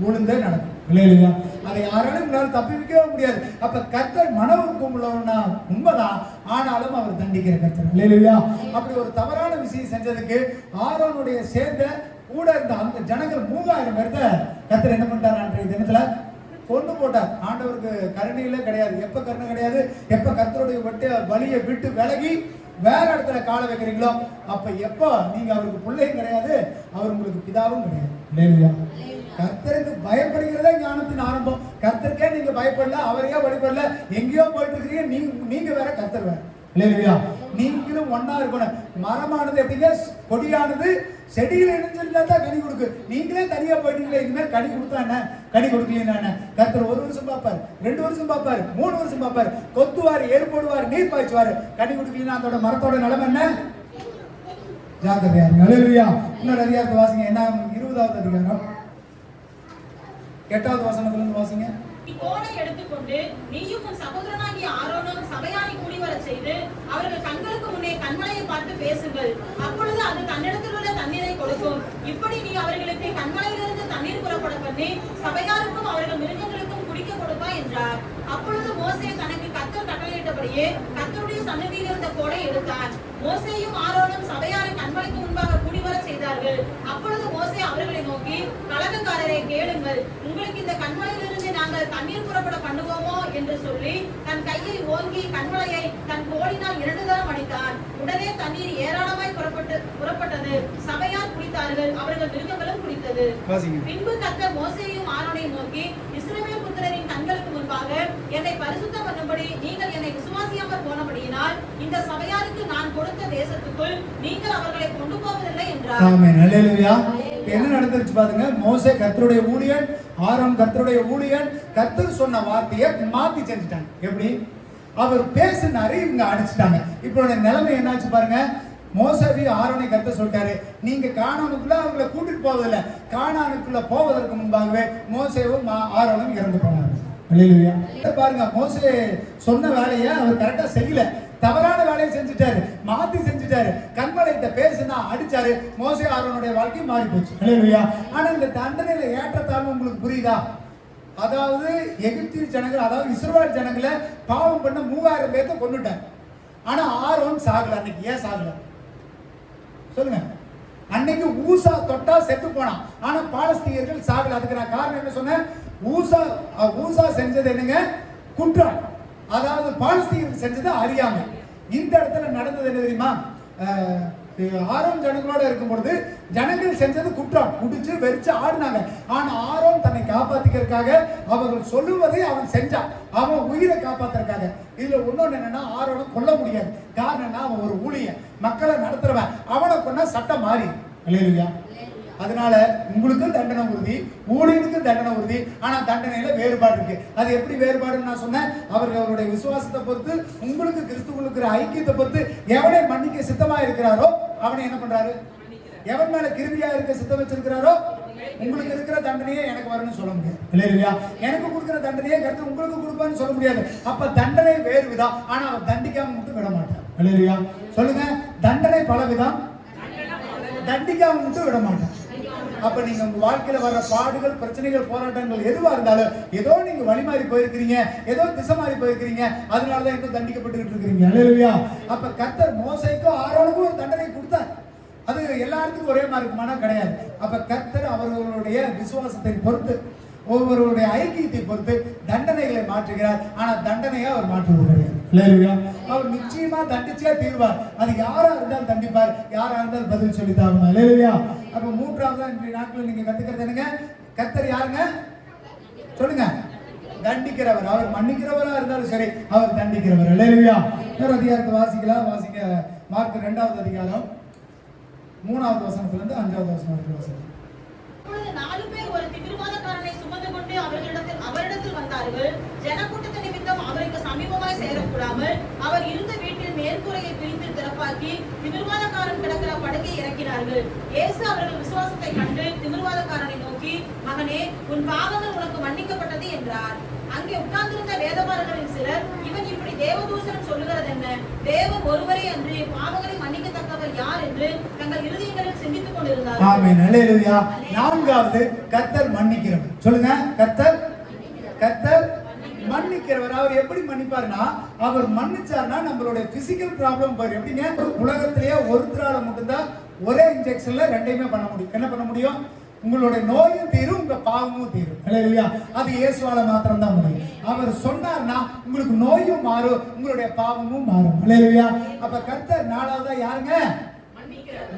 A: உளுந்தே நடக்கும். இல்லையா? அதை யாராலும் உங்களால் தப்பி வைக்கவே முடியாது. அப்ப கர்த்தர் மனவுக்கும் உள்ளவனா உண்மைதான், ஆனாலும் அவர் தண்டிக்கிற கர்த்தர். இல்லையா? அப்படி ஒரு தவறான விஷயம் செஞ்சதுக்கு ஆரோனுடைய சேர்ந்த கூட இருந்த அந்த ஜனங்கள் 3000 பேர்த்த கர்த்தர் என்ன பண்ணிட்டார்? அன்றைய தினத்துல கொண்டு போட்டார். ஆண்டவருக்கு கருணையில கிடையாது. எப்ப கருணை கிடையாது? எப்ப கர்த்தருடைய வெட்ட வழியை விட்டு விலகி வேற இடத்துல கால வைக்கிறீங்களோ அப்ப எப்ப நீங்க அவருக்கு பிள்ளையும் கிடையாது, அவர் உங்களுக்கு பிதாவும் கிடையாது. இல்லையா? கர்த்தருக்கு பயப்படுகிறதே ஞானத்தின் ஆரம்பம். கர்த்தருக்கே நீங்க பயப்படல, அவரையே வழிபடல, எங்கேயோ போயிட்டு இருக்கிறீங்க. நீங்க வேற, கர்த்தர் வேற. இல்லையா? நீங்களும் ஒன்னா இருக்கணும். மரமானது எப்படிங்க? கொடியானது செடியில் இணைஞ்சிருந்தா தான் கனி கொடுக்கு. நீங்களே தனியா போயிட்டீங்களே, இனிமேல் கனி கொடுத்தா என்ன, கனி கொடுக்கலன்னா என்ன? கர்த்தர் 1 வருஷம் பார்ப்பார், 2 வருஷம் பார்ப்பார், 3 வருஷம் பார்ப்பார், கொத்துவார், ஏறு போடுவார், நீர் பாய்ச்சுவார். கனி கொடுக்கலன்னா அதோட மரத்தோட நிலைமை என்ன? ஜாக்கிரதையா இருங்க. அல்லேலூயா. இன்னொரு அதிகாரத்தை வாசிங்க. என்ன? 20வது அதிகாரம் 8வது வசனத்திலிருந்து வாசிங்க.
C: கோலை எடுத்துக்கொண்டு நீயும் உன் சகோதரனாகிய ஆரோனும் சபையாரை கூடி வரச் செய்து அவர்கள் கண்களுக்கு முன்னே கண்மலையை பார்த்து பேசுங்கள். அப்பொழுது அது தன்னிடத்தில் உள்ள தண்ணீரை கொடுக்கும். இப்படி நீ அவர்களுக்கு கண்மலையிலிருந்து தண்ணீர் புறப்பட பண்ணி சபையாருக்கும் அவர்கள் மிருகங்களுக்கும் குடிக்க கொடுப்பாய் என்றார். அப்பொழுது மோசே தனக்கு கர்த்தர் கட்டளையிட்டபடியே கர்த்தருடைய சன்னதியில் இருந்த கோலை எடுத்தார். மோசேயும் ஆரோனும் சபையாரை கண்மலைக்கு முன்பாக கூடிவர செய்தார்கள். அப்பொழுது மோசே அவர்களை நோக்கி, கலகக்காரரை கேளுங்கள், உங்களுக்கு இந்த கண்மலையிலிருந்து நாங்கள் தண்ணீர் புறப்பட பண்ணுவோமோ என்று சொல்லி தன் கையை ஓங்கி கண்மலையை தன் கோலினால் 2 தரம் அடித்தான். உடனே தண்ணீர் ஏராளமாய் புறப்பட்டது. சபையார் குடித்தார்கள், அவர்கள் மிருகங்களும் குடித்தது. பின்பு கர்த்தர் மோசேயும் ஆரோனையும் நோக்கி, இஸ்ரவேல் புத்திரரின் கண்களுக்கு முன்பாக என்னை பரிசுத்தம் பண்ணும்படி நீங்கள் என்னை விசுவாசியாமல் போனபடியினால் இந்த சபையாருக்கு நான் கொடுத்த தேசத்துக்குள் நீங்கள் அவர்களை கொண்டு போவதில்லை என்றார்.
A: ஆமென். அல்லேலூயா. என்ன நடந்துச்சு பாருங்க. மோசே கர்த்தருடைய ஊழியன், ஆரோன் கர்த்தருடைய ஊழியன். கர்த்தர் சொன்ன வார்த்தையை மாத்தி செஞ்சுட்டாங்க. எப்படி? அவர் பேசினாரு, இவங்க அடிச்சுட்டாங்க. இப்போ நிலைமை என்னாச்சு பாருங்க. மோசேவி ஆரோனை கர்த்தர் சொல்லிட்டாரு, நீங்க கானானுக்குள்ள அவங்களை கூட்டிட்டு போவதில்லை. கானானுக்குள்ள போவதற்கு முன்பாகவே மோசேவும் ஆரோனும் இறந்து போனாங்க. அல்லேலூயா. பாருங்க, மோசே சொன்ன வேலையை அவர் கரெக்டா செய்யல, தவறான வேலையை செஞ்சுட்டாரு, மாத்தி செஞ்சுட்டாரு. கண்மலைகிட்ட பேசினா அடிச்சாரு. மோசே ஆரோனுடைய வாழ்க்கை மாறி போச்சு. அல்லேலூயா. ஆனா இந்த தண்டனையில ஏற்றத்தாழ்வு உங்களுக்கு புரியுதா? அதாவது எகிப்திய ஜனங்கள், அதாவது இஸ்ரவேல் ஜனங்களை பாவம் பண்ண 3000 பேர்த்த கொன்னுட்டார். ஆனா ஆரோன் சாகல. அன்னைக்கு ஏன் சாகல சொல்லுங்க? அன்னைக்கு ஊசா தொட்டா செத்து போனான். ஆனா பாலஸ்தீனர்கள் சாகல. அதுக்கு நான் காரணம் என்ன சொன்னேன்? ஊசா செஞ்சது என்னங்க? குற்றம். அதாவது பாலஸ்தீனர்கள் செஞ்சது அறியாமை. இந்த இடத்துல நடந்தது என்ன தெரியுமா? ஆரோன் ஜனங்களோட இருக்கும் பொழுது ஜனங்கள் செஞ்சது குற்றம். குடிச்சு வெறிச்சு ஆடினாங்க. ஆனா ஆரோன் தன்னை காப்பாத்திக்கிறதுக்காக அவர்கள் சொல்லுவதை அவன் செஞ்சான். அவன் உயிரை காப்பாத்துறதுக்காக. இதுல இன்னொன்னு என்னன்னா, ஆரோனை கொல்ல முடியாது. காரணம்னா அவன் ஒரு ஊழியன், மக்களை நடத்துறவன். அவனை கொண்டா சட்டம் மாறி. அல்லேலூயா. அதனால உங்களுக்கு தண்டனை உறுதி, ஊழியனுக்கு தண்டனை உறுதி. ஆனா தண்டனையில வேறுபாடு இருக்கு. அது எப்படி வேறுபாடுன்னு நான் சொன்னேன். அவர்களுடைய விசுவாசத்தை பொறுத்து, உங்களுக்கு கிறிஸ்துவுக்கு இருக்கிற ஐக்கியத்தை பொறுத்து, எவனை மன்னிக்க சித்தமா இருக்கிறாரோ அவனை என்ன பண்றாரு? எவன் மேல கிருபியா இருக்க சித்தம் வச்சிருக்கிறாரோ உங்களுக்கு இருக்கிற தண்டனையே எனக்கு வரணும்னு சொல்ல முடியாது. இல்லையா? எனக்கு கொடுக்கிற தண்டனையே கருத்து உங்களுக்கு கொடுப்பான்னு சொல்ல முடியாது. அப்ப தண்டனை வேறு விதம். ஆனா அவன் தண்டிக்காம மட்டும் விட மாட்டான். இல்லையா? சொல்லுங்க. தண்டனை பல விதம், தண்டிக்காம மட்டும் விட மாட்டான். அப்ப நீங்க உங்க வாழ்க்கையில வர்ற பாடுகள், பிரச்சனைகள், போராட்டங்கள் எதுவா இருந்தாலும், ஏதோ நீங்க வழி மாறி போயிருக்கிறீங்க, ஏதோ திசை மாறி போயிருக்கிறீங்க, அதனாலதான் இன்னும் தண்டிக்கப்பட்டு இருக்கிறீங்க. அல்லேலூயா. அப்ப கர்த்தர் மோசேக்கும் ஆரோனுக்கும் ஒரு தண்டனை கொடுத்தார். அது எல்லாருக்கும் ஒரே மாதிரி இருக்குமானா கிடையாது. அப்ப கர்த்தர் அவர்களுடைய விசுவாசத்தை பொறுத்து, ஒவ்வொருவருடைய ஐக்கியத்தை பொறுத்து தண்டனைகளை மாற்றுகிறார். ஆனா தண்டனையை அவர் மாற்றுவது கிடையாது. அல்லேலூயா. அவர் நிச்சயமா தண்டிச்சே தீர்வார். அது யாரா இருந்தாலும் தண்டிப்பார், யாரா இருந்தாலும் பதில் சொல்லித்தாங்க. அல்லேலூயா. அப்ப 3வது இன்றைய நாட்களில் நீங்க கத்துக்கிறது என்னங்க? கர்த்தர் யாருங்க சொல்லுங்க? தண்டிக்கிறவர். அவர் மன்னிக்கிறவரா இருந்தாலும் சரி, அவர் தண்டிக்கிறவர். அல்லேலூயா. இன்னொரு அதிகாரத்தை வாசிக்கலாம். வாசிங்க. மார்க் 2வது அதிகாரம் 3வது வசனத்திலிருந்து 5வது வசனம் வரைக்கும் வாசிங்க.
C: அப்பொழுது 4 பேர் ஒரு திமிர்வாதக்காரனை சுமந்து கொண்டு அவரிடத்தில் வந்தார்கள். ஜனக்கூட்டத்து நிமித்தம் அவருக்கு சமீபமாய் சேரக்கூடாமல் அவர் இருந்த வீட்டில் மேற்கூரையை பிரித்து திறப்பாக்கி திமிர்வாதக்காரன் கிடக்கிற படுக்கை இறக்கினார்கள். இயேசு அவர்கள் விசுவாசத்தை கண்டு திமிர்வாதக்காரனை நோக்கி, மகனே, உன் பாவங்கள் உனக்கு மன்னிக்கப்பட்டது என்றார். அங்கே உட்கார்ந்திருந்த வேதபாரகரில் சிலர், இவன் இப்படி தேவதூஷணம் சொல்லுகிறது என்ன? தேவன் ஒருவரே அன்றி பாவங்களை மன்னிக்கத்தக்கவர் யார் என்று தங்கள் இருதயங்களில் சிந்தித்துக் கொண்டிருந்தார்கள்.
A: ஆமென். அல்லேலூயா. 4வது கர்த்தர் மன்னிக்கிறவர். சொல்லுங்க. கர்த்தர் மன்னிக்கிறவர். அவர் எப்படி மன்னிப்பார்னா, அவர் மன்னிச்சார்னா நம்மளுடைய பிசிக்கல் ப்ராப்ளம் பாரு. எப்படிங்க? உலகத்திலேயே ஒருத்தரால மட்டும்தான் ஒரே இன்ஜெக்ஷன்ல ரெண்டையுமே பண்ண முடியும். என்ன பண்ண முடியும்? உங்களுடைய நோயும் தீரும், உங்க பாவமும் தீரும். அல்லேலூயா. அது இயேசுவால மாத்திரம் தான் முடியும். அவர் சொன்னார்னா உங்களுக்கு நோயும் மாறும், உங்களுடைய பாவமும் மாறும். அல்லேலூயா. அப்ப கர்த்தர் 4வதா யாருங்க?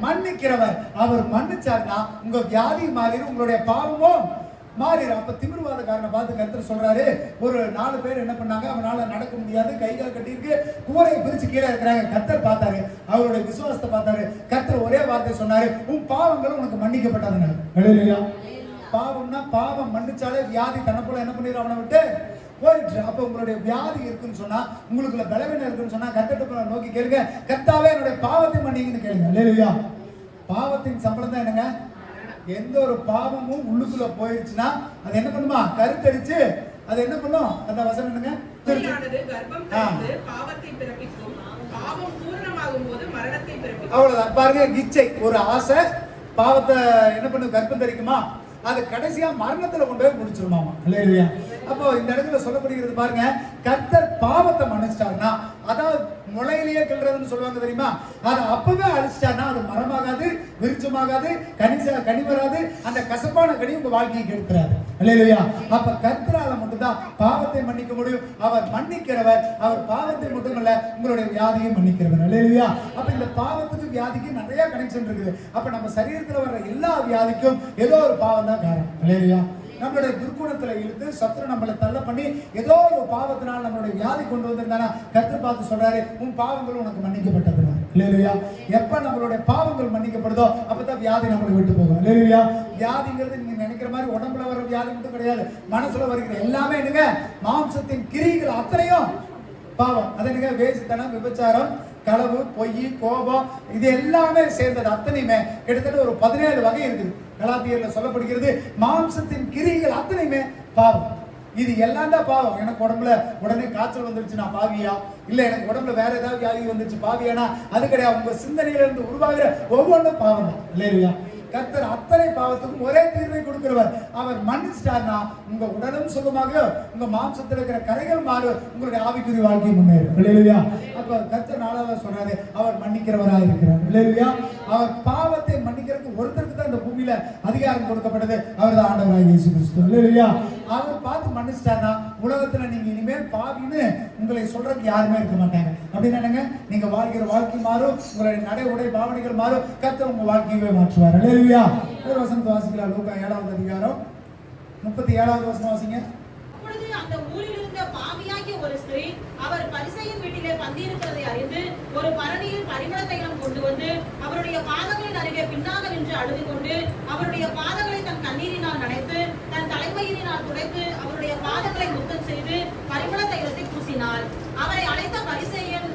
A: மன்னிக்கிறவர். அவர் மன்னிச்சார்னா உங்க வியாதி மாறிடும், உங்களுடைய பாவமும் மாறிடும். அப்ப திமிர்வாதக்காரனை பார்த்து கர்த்தர் சொல்றாரு, ஒரு 4 பேர் என்ன பண்ணாங்க, அவனால நடக்க முடியாது, கை கால் கட்டி இருக்கு, கூரையை பிரிச்சு கீழே இருக்கிறாங்க. கர்த்தர் பார்த்தாரு, அவருடைய விசுவாசத்தை பார்த்தாரு. கர்த்தர் ஒரே வார்த்தை சொன்னாரு, உன் பாவங்களும் உனக்கு மன்னிக்கப்பட்டதுங்க. அல்லேலூயா. பாவம்னா பாவம் மன்னிச்சாலே வியாதி தனக்குள்ள என்ன பண்ணிடும், அவனை விட்டு போயிடுச்சு. அப்ப உங்களுடைய வியாதி இருக்குன்னு சொன்னா, உங்களுக்குள்ள பலவீனம் இருக்குன்னு சொன்னா, கர்த்தரை நோக்கி கேளுங்க, கர்த்தாவே என்னுடைய பாவத்தை மன்னிங்கன்னு கேளுங்க. அல்லேலூயா. பாவத்தின் சம்பளம் தான் என்னங்க? எந்த ஒரு பாவமும் உள்ளுக்குள்ள போயிடுச்சுன்னா அது என்ன பண்ணுமா? கருத்தடிச்சு அது என்ன பண்ணும்? அந்த வசனம் என்னங்க?
B: கர்ப்பம் தரித்து பாவத்தை பிறப்பிக்கும், பாவம் பூரணமாகும் போது மரணத்தை பிறப்பிக்கும்.
A: அவ்வளவுதான். பாருங்க, இச்சை ஒரு ஆசை பாவத்தை என்ன பண்ணும்? கர்ப்பம் தரிக்குமா? அது கடைசியா மரணத்துல கொண்டு போய் முடிச்சிருமாமா. அல்லேலூயா. அப்போ இந்த இடத்துல சொல்லப்படுகிறது பாருங்க, கர்த்தர் பாவத்தை மன்னிச்சிட்டாருன்னா, அதாவது முளையிலேயே கிள்றதுன்னு சொல்லுவாங்க தெரியுமா, அது அப்பவே அழிச்சிட்டாருன்னா அது மரமாகாது, விருட்சமாகாது, கனி வராது, அந்த கசப்பான கனி உங்க வாழ்க்கையை கெடுத்துறாரு. அல்லேலூயா. அப்ப கர்த்தரால மட்டும்தான் பாவத்தை மன்னிக்க முடியும். அவர் மன்னிக்கிறவர். அவர் பாவத்தை மட்டுமல்ல, உங்களுடைய வியாதியை மன்னிக்கிறவர். அல்லேலூயா. அப்ப இந்த பாவத்துக்கு வியாதிக்கு நிறைய கனெக்ஷன் இருக்குது. அப்ப நம்ம சரீரத்துல வர்ற எல்லா வியாதிக்கும் ஏதோ ஒரு பாவம் தான் காரணம். அல்லேலூயா. நம்மளுடைய துர்க்குணத்துல இழுத்து சத்துரு நம்மளை தள்ள பண்ணி ஏதோ ஒரு பாவத்தினால் நம்மளுடைய வியாதி கொண்டு வந்திருந்தானா, கர்த்தர் பார்த்து சொல்றாரு, உன் பாவங்கள் உனக்கு மன்னிக்கப்பட்டது. அல்லேலூயா. எப்ப நம்மளுடைய பாவங்கள் மன்னிக்கப்படுதோ அப்பதான் வியாதி நம்மளை விட்டு போகும். அல்லேலூயா. வியாதிங்கிறது நீங்க நினைக்கிற மாதிரி உடம்புல வர வியாதி மட்டும் கிடையாது, மனசுல வருகிற எல்லாமே என்னங்க? மாம்சத்தின் கிரியைகள் அத்தனையும் பாவம். அது என்னங்க? வேசித்தனம், விபச்சாரம், களவு, பொய், கோபம், இது எல்லாமே சேர்ந்தது. அத்தனையுமே கிட்டத்தட்ட ஒரு 17 வகை இருக்குது. கலாத்தியர்ல சொல்லப்படுகிறது, மாம்சத்தின் கிரியைகள் அத்தனையுமே பாவம். இது எல்லாம் தான் பாவம். எனக்கு உடம்புல உடனே காய்ச்சல் வந்துருச்சு, நான் பாவியா? இல்ல எனக்கு உடம்புல வேற ஏதாவது வியாதி வந்துருச்சு, பாவியானா? அது கிடையாது. உங்க சிந்தனையில இருந்து உருவாகிற ஒவ்வொன்றும் பாவம் தான். இல்லையா? கர்த்தர் அத்தனை பாவத்துக்கும் ஒரே தீர்வை கொடுக்கிறவர். அவர் மன்னிச்சிட்டார்னா உங்க உடலும் சுகமாக, உங்க மாம்சத்தில் இருக்கிற கரைகள் மாறும், உங்களுடைய ஆவிக்குரிய வாழ்க்கை முன்னேறும். இல்லையா? அப்ப கர்த்தர் 4வது சொல்றாரு, அவர் மன்னிக்கிறவராக இருக்கிறார். இல்லையா? அவர் பாவத்தை மன்னிக்கிறதுக்கு ஒருத்தருக்கு தான் இந்த பூமியில அதிகாரம் கொடுக்கப்பட்டது. அவர் தான் ஆண்டவராகிய இயேசு கிறிஸ்து. இல்லையா? அவர் பார்த்து மன்னிச்சிட்டார்னா உலகத்துல நீங்க இனிமேல் பாவின்னு உங்களை சொல்றதுக்கு யாருமே இருக்க மாட்டாங்க. அப்படின்னா நீங்க வாழ்கிற வாழ்க்கை மாறும், உங்களுடைய நடை உடை பாவனைகள் மாறும், கர்த்தர் உங்க வாழ்க்கையவே மாற்றுவார். அல்லேலூயா. ஒரு வசனத்தை வாசிக்கலாம். லூக்கா 7வது அதிகாரம் 37வது வசனம் வாசிங்க.
C: அப்பொழுது அந்த ஊரில் இருந்த பாவியாகிய ஒரு ஸ்திரீ அவர் பரிசேயன் வீட்டிலே பந்தியிருக்கிறதை அறிந்து ஒரு பரணியில் பரிமள தைலம் கொண்டு வந்து அவருடைய பாதங்களின் அருகே பின்னாக நின்று அழுது கொண்டு அவருடைய பாதங்களை தன் கண்ணீரினால் நனைத்து தன் தலைமயிரினால் துடைத்து அவருடைய பாதங்களை முத்தம் செய்து பரிமள தைலத்தை பூசினாள். அவரை அழைத்த பரிசேயன்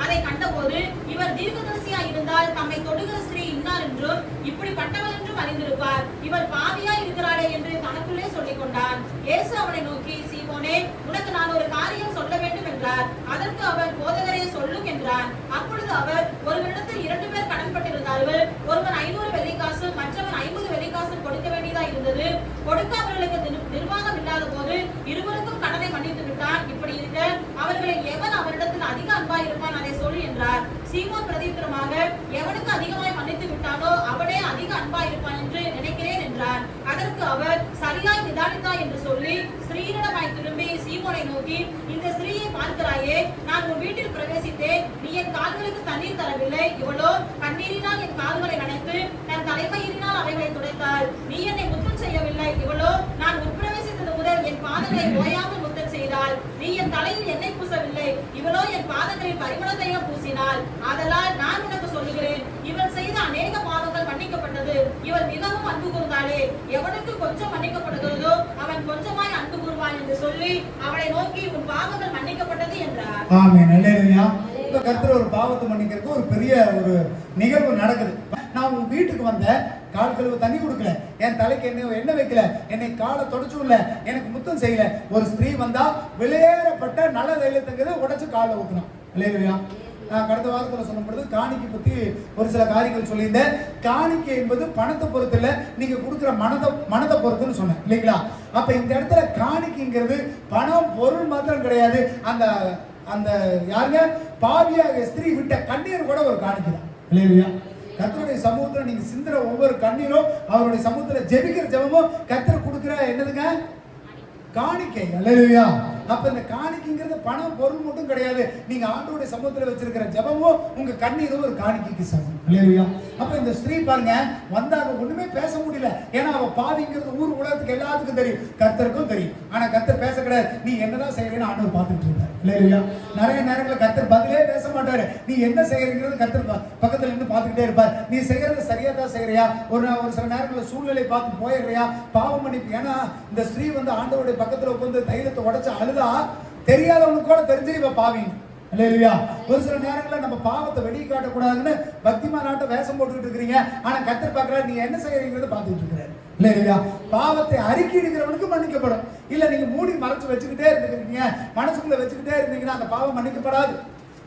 C: அதை கண்டபோது, இவர் தீர்க்கதரிசியா இருந்தால் தம்மை தொடுகிற ஸ்திரீ இன்னார் என்றும் இப்படிப்பட்டவள் என்றும் அறிந்திருப்பார், இவர் பாவியா இருக்கிறாளே என்று தனக்குள்ளே சொல்லிக் கொண்டான். இயேசு அவனை நோக்கி, சீமோனே, உனக்கு நான் ஒரு காரியம் சொல்ல வேண்டும் என்றார். அதற்கு அவர், போதகரே, சொல்லும் என்றார். அப்பொழுது அவர், ஒருவரிடத்தில் 2 பேர் கடன்பட்டிருந்தார்கள். ஒருவன் 500 வெள்ளிக்காசும் மற்றவன் 50 வெள்ளிக்காசும் கொடுக்க வேண்டியதா இருந்தது. கொடுக்க அவர்களுக்கு நிர்வாகம் இல்லாத போது இருவருக்கும் கடனை மன்னித்து விட்டான். இப்படி இருக்க அவர்களில் எவன் அவரிடத்தில் அதிக அன்பா இருப்பான், அதை சொல் என்றார். சீமோன் பிரதித்திரமாக, எவனுக்கு அதிகமாய் மன்னித்து விட்டானோ அவனே அதிக அன்பா இருப்பான் என்று நினைக்கிறேன் என்றார். அதற்கு அவர், சரியாய் நிதானித்தாய் என்று சொல்லி ஸ்திரீயிடமாய் திரும்பி சீமோனை நோக்கி, இந்த ஸ்திரீயை பார்க்கிறாயே, நான் உன் வீட்டில் பிரவேசித்தேன், நீ என் கால்களுக்கு தண்ணீர் தரவில்லை, இவளோ கண்ணீரினால் என் கால்களை நனைத்து தன் தலைமயிரினால் அவைகளை துடைத்தாள். நீ என்னை முத்தம் செய்யவில்லை, இவளோ நான் உட்பிரவேசித்தது முதல் என் பாதங்களை ஓயாமல் முத்தம் செய்தாள். நீ என் தலையில் எண்ணெய் பூசவில்லை, இவளோ என் பாதங்களில் பரிமள தைலம் பூசினாள். ஆதலால் நான் உனக்கு சொல்லுகிறேன், இவள் செய்த அநேக பாவங்கள் மன்னிக்கப்பட்டது. இவள் மிகவும் அன்பு கூர்ந்தாளே, எவனுக்கு கொஞ்சம் மன்னிக்கப்படுகிறதோ அவன் கொஞ்சமாய் அன்பு கூர்வான் என்று சொல்லி அவளை நோக்கி, உன் பாவங்கள் மன்னிக்கப்பட்டது என்றார்.
A: ஆமென். அல்லேலூயா. இப்ப கர்த்தர் ஒரு பாவத்தை மன்னிக்கிறதுக்கு ஒரு பெரிய ஒரு நிகழ்வு நடக்குது. நான் உன் வீட்டுக்கு வந்த கால் கழுவு தண்ணி கொடுக்கல, என் தலைக்கு என்ன வைக்கல, என்னை காலை தொடச்சு விடல, எனக்கு முத்தம் செய்யல. ஒரு ஸ்திரீ வந்தா வெளியேறப்பட்ட நல்ல தைலத்துங்கிறத உடைச்சு காலில் ஊத்தணும். அல்லேலூயா. நான் கடந்த வாரத்தில் சொல்லும் பொழுது காணிக்கை பத்தி ஒரு சில காரியங்கள் சொல்லியிருந்தேன். காணிக்கை என்பது பணத்தை பொறுத்து இல்ல, நீங்க கொடுக்குற மனதை பொறுத்துன்னு சொன்னேன் இல்லைங்களா? அப்ப இந்த இடத்துல காணிக்கைங்கிறது பணம் பொருள் மாத்திரம் கிடையாது. அந்த அந்த யாருங்க பாவியாக ஸ்திரீ விட்ட கண்ணீர் கூட ஒரு காணிக்கை தான். இல்லையா? கர்த்தருடைய சமூகத்துல நீங்க சிந்துற ஒவ்வொரு கண்ணீரும், அவருடைய சமூகத்துல ஜெபிக்கிற ஜெபமும் கர்த்தர் கொடுக்கிற என்னதுங்க? காணிக்கை. அல்லேலூயா. அப்ப இந்த காணிக்கைங்கிறது பணம் பொருள் மட்டும் கிடையாது. நீங்க ஆண்டவருடைய சமூகத்துல வச்சிருக்கிற ஜெபமும் உங்க கண்ணீரும் ஒரு காணிக்கைக்கு சமம். அல்லேலூயா. அப்ப இந்த ஸ்திரீ பாருங்க, வந்தாங்க, ஒண்ணுமே பேச முடியல. ஏன்னா அவ பாவிங்கிறது ஊர் உலகத்துக்கு எல்லாத்துக்கும் தெரியும், கர்த்தருக்கும் தெரியும். ஆனா கர்த்தர் பேச கிடையாது. நீ என்னதான் செய்யறேன்னு ஆண்டவர் பார்த்துட்டு இருந்தார். அல்லேலூயா. நிறைய நேரங்களில் கர்த்தர் பதிலே பேச மாட்டாரு. நீ என்ன செய்யறீங்கிறது கர்த்தர் பக்கத்துல இருந்து பார்த்துக்கிட்டே இருப்பார். நீ செய்யறது சரியா தான் செய்யறியா, ஒரு சில நேரங்களில் சூழ்நிலை பார்த்து போயிடுறியா, பாவம் மன்னிப்பு. ஏன்னா இந்த ஸ்திரீ வந்து ஆண்டவருடைய பக்கத்துல உட்கார்ந்து தைலத்தை உடைச்சு அழுதா தெரியாதவனுக்கு கூட தெரிஞ்சு இவ பாவிங்க. அல்லேலூயா. ஒரு சில நேரங்களில் நம்ம பாவத்தை வெளியே காட்டக்கூடாதுன்னு பக்திமானாட்ட வேஷம் போட்டுக்கிட்டு இருக்கிறீங்க. ஆனா கர்த்தர் பார்க்கிறார், நீங்க என்ன செய்யறீங்கிறத பார்த்துட்டு இருக்கிறார். இல்லையா? பாவத்தை அறிக்கை எடுக்கிறவனுக்கு மன்னிக்கப்படும். இல்ல நீங்க மூடி மறைச்சு வச்சுக்கிட்டே இருந்துக்கிறீங்க, மனசுக்குள்ள வச்சுக்கிட்டே இருந்தீங்கன்னா அந்த பாவம் மன்னிக்கப்படாது.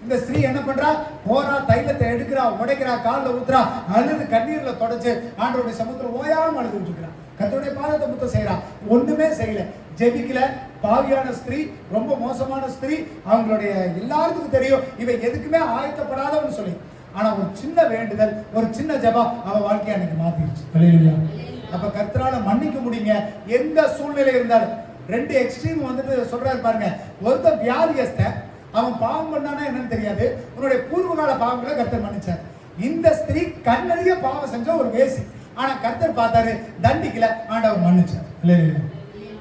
A: இந்த ஸ்திரீ என்ன பண்றா? போறா, தைலத்தை எடுக்கிறா, உடைக்கிறா, காலில் ஊத்துறா, அழுது கண்ணீர்ல தொடச்சு ஆண்டவருடைய சமூகத்துல ஓயாம அழுதுட்டு இருக்கிறா. கர்த்தருடைய பாதத்தை முத்தம் செய்யறா, ஒண்ணுமே செய்யல, ஜெபிக்கல. பாவியான ஸ்திரீ, ரொம்ப மோசமான ஸ்திரீ. அவங்களுடைய எல்லாருக்கும் தெரியும் இவ எதுக்குமே ஆயத்தப்படாதவன்னு சொல்லி. ஆனா ஒரு சின்ன வேண்டுதல், ஒரு சின்ன ஜெபம் அவ வாழ்க்கையை அன்னைக்கு மாத்திருச்சு. அல்லேலூயா. அப்ப கர்த்தரால மன்னிக்க முடியுங்க, எந்த சூழ்நிலை இருந்தாலும். ரெண்டு எக்ஸ்ட்ரீம் வந்துட்டு சொல்றாரு பாருங்க. ஒருத்த வியாதியஸ்த, அவன் பாவம் பண்ணானா என்னன்னு தெரியாது, உன்னுடைய பூர்வகால பாவங்களை கர்த்தர் மன்னிச்சார். இந்த ஸ்திரீ கண்ணறிய பாவம் செஞ்ச ஒரு வேசி. ஆனா கர்த்தர் பார்த்தாரு, தண்டிக்கல, ஆண்டவர் மன்னிச்சார். அல்லேலூயா.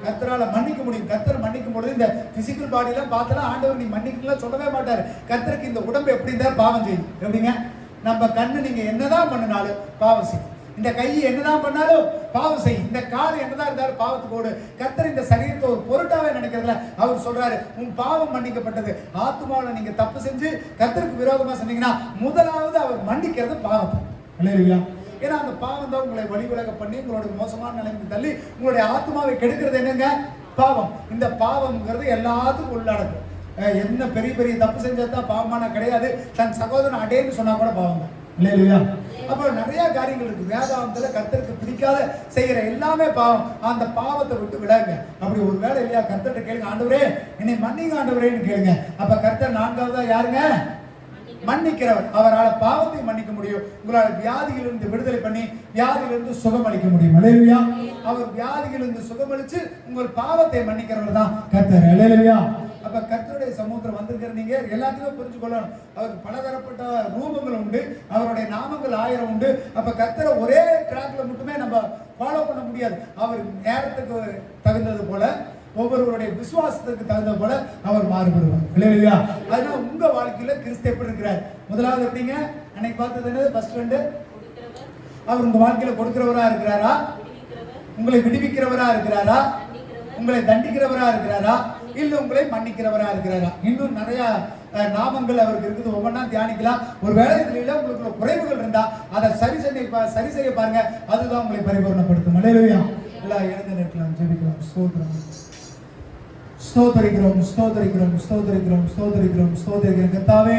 A: கர்த்தரால மன்னிக்க முடியும். கர்த்தர் மன்னிக்கும் பொழுது இந்த பிசிக்கல் பாடியெல்லாம் பார்த்தா ஆண்டவர் நீ மன்னிக்கலாம் சொல்லவே மாட்டாரு. கர்த்தருக்கு இந்த உடம்பு எப்படி இருந்தா பாவம் செய்யும். எப்படிங்க? நம்ம கண்ணு நீங்க என்னதான் பண்ணினாலும் பாவம் செய்யும், இந்த கை என்னதான் பண்ணாலும் பாவம் செய்யும், இந்த கால் என்னதான் இருந்தாலும் பாவத்துக்கு ஓடு. கர்த்தர் இந்த சரீரத்தை ஒரு பொருட்டாவே நினைக்கிறதுல அவர் சொல்றாரு, உன் பாவம் மன்னிக்கப்பட்டது. ஆத்துமாவில் நீங்க தப்பு செஞ்சு கர்த்தருக்கு விரோதமா சொன்னீங்கன்னா முதலாவது அவர் மன்னிக்கிறது பாவத்தை. இல்லையா? ஏன்னா அந்த பாவம் தான் உங்களை வழி விலக பண்ணி உங்களோட மோசமான நிலைமைக்கு தள்ளி உங்களுடைய ஆத்மாவை கெடுக்கிறது. என்னங்க? பாவம். இந்த பாவம்ங்கிறது எல்லாத்துக்கும் உள்ளடக்கும். என்ன பெரிய பெரிய தப்பு செஞ்சதுதான் பாவமான கிடையாது. தன் சகோதரன் அடேன்னு சொன்னா கூட பாவம் தான். இல்லையா? அப்ப நிறைய காரியங்கள் இருக்கு. வேதாந்தத்துல கர்த்தருக்கு பிடிக்காத செய்யற எல்லாமே பாவம். அந்த பாவத்தை விட்டு விடாங்க. அப்படி ஒரு வேலை இல்லையா, கர்த்தர்கிட்ட கேளுங்க, ஆண்டவரே என்னை மன்னிங்க ஆண்டவரேன்னு கேளுங்க. அப்ப கர்த்தர் நான்காவதா யாருங்க? மன்னிக்கிறவர். அவரால் பாவத்தை மன்னிக்க முடியும். உங்களால் வியாதிகளிலிருந்து விடுதலை பண்ணி வியாதியிலிருந்து சுகமளிக்க முடியும். அல்லேலூயா. அவர் வியாதிகளிலிருந்து சுகமளிச்சு உங்கள் பாவத்தை மன்னிக்கிறவர் தான் கர்த்தர். அல்லேலூயா. அப்ப கர்த்தருடைய சமூகத்தில் வந்திருக்கிற நீங்க எல்லாத்தையுமே புரிஞ்சு கொள்ளணும். அவருக்கு பலதரப்பட்ட ரூபங்கள் உண்டு, அவருடைய நாமங்கள் 1000 உண்டு. அப்ப கர்த்தரை ஒரே ட்ராக்ல மட்டுமே நம்ம ஃபாலோ பண்ண முடியாது. அவர் நேரத்துக்கு தகுந்தது போல, ஒவ்வொருவருடைய விசுவாசத்துக்கு தகுந்த போல அவர் மாறுபடுவார். இல்லையா? அதனால உங்க வாழ்க்கையில கிறிஸ்து எப்படி இருக்கிறார்? முதலாவது எப்படிங்க? அன்னைக்கு பார்த்தது என்னது? ஃபர்ஸ்ட் ரெண்டு, அவர் உங்க வாழ்க்கையில கொடுக்கிறவரா இருக்கிறாரா? உங்களை விடுவிக்கிறவரா இருக்கிறாரா? உங்களை தண்டிக்கிறவரா இருக்கிறாரா? இல்ல உங்களை மன்னிக்கிறவரா இருக்கிறாரா? இன்னும் நிறைய நாமங்கள் அவருக்கு இருக்குது. ஒவ்வொன்றா தியானிக்கலாம். ஒரு வேலையில உங்களுக்கு குறைவுகள் இருந்தா அதை சரி செய்ய பாருங்க. அதுதான் உங்களை பரிபூர்ணப்படுத்தும். அல்லேலூயா. எல்லாம் எழுந்து நிற்கலாம், ஜெபிக்கலாம். ஸ்தோத்திரம், ஸ்தோத்திரிக்கிறோம், ஸ்தோத்திரிக்கிறோம், ஸ்தோத்திரிக்கிறோம், ஸ்தோத்திரிக்கிறோம், ஸ்தோத்திரிக்கிறோம். கர்த்தாவே,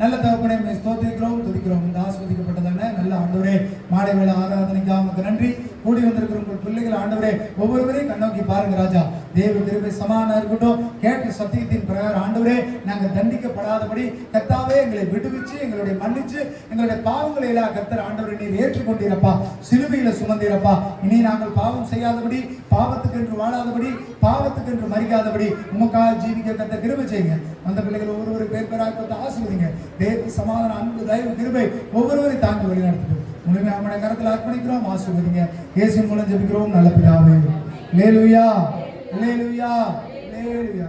A: நல்ல தகப்பனே, உம்மை ஸ்தோத்திரிக்கிறோம், துதிக்கிறோம். இந்த ஆசீர்வதிக்கப்பட்டதான நல்ல ஆண்டவரே, மாலை வேளை ஆராதனைக்கு உமக்கு நன்றி. கூடி வந்திருக்கிற உங்கள் பிள்ளைகள் ஆண்டவரே, ஒவ்வொருவரையும் கண்ணோக்கி பாருங்க ராஜா. தேவ கிருபை சமாதானம் இருக்கட்டும். கேட்ட சத்தியத்தின் பிரகாரம் ஆண்டவரே, நாங்கள் தண்டிக்கப்படாதபடி கர்த்தாவே எங்களை விடுவிச்சு, எங்களுடைய மன்னிச்சு, எங்களுடைய பாவங்களை எல்லாம் கர்த்தர் ஆண்டவரை நீர் ஏற்றுக்கொண்டீரப்பா, சிலுவையில சுமந்தீரப்பா. இனி நாங்கள் பாவம் செய்யாதபடி, பாவத்துக்கு என்று வாழாதபடி, பாவத்துக்கு என்று மறிக்காதபடி உமக்காக ஜீவிக்க கர்த்தர் கிருபை செய்யுங்க. அந்த பிள்ளைகள் ஒவ்வொரு பேர் பேராக பார்த்து ஆசீர்வதிங்க. தேவ சமாதானம், அன்பு, தயவு, கிருபை ஒவ்வொருவரையும் தாங்கி வழிநடத்தும். முழுமையாக நம்முடைய கரத்தில் அர்ப்பணிக்கிறோம். ஆசீர்வதிங்க. இயேசு மூலம் ஜெபிக்கிறோம் நல்ல பிதாவே. அல்லேலூயா. அல்லேலூயா அல்லேலூயா.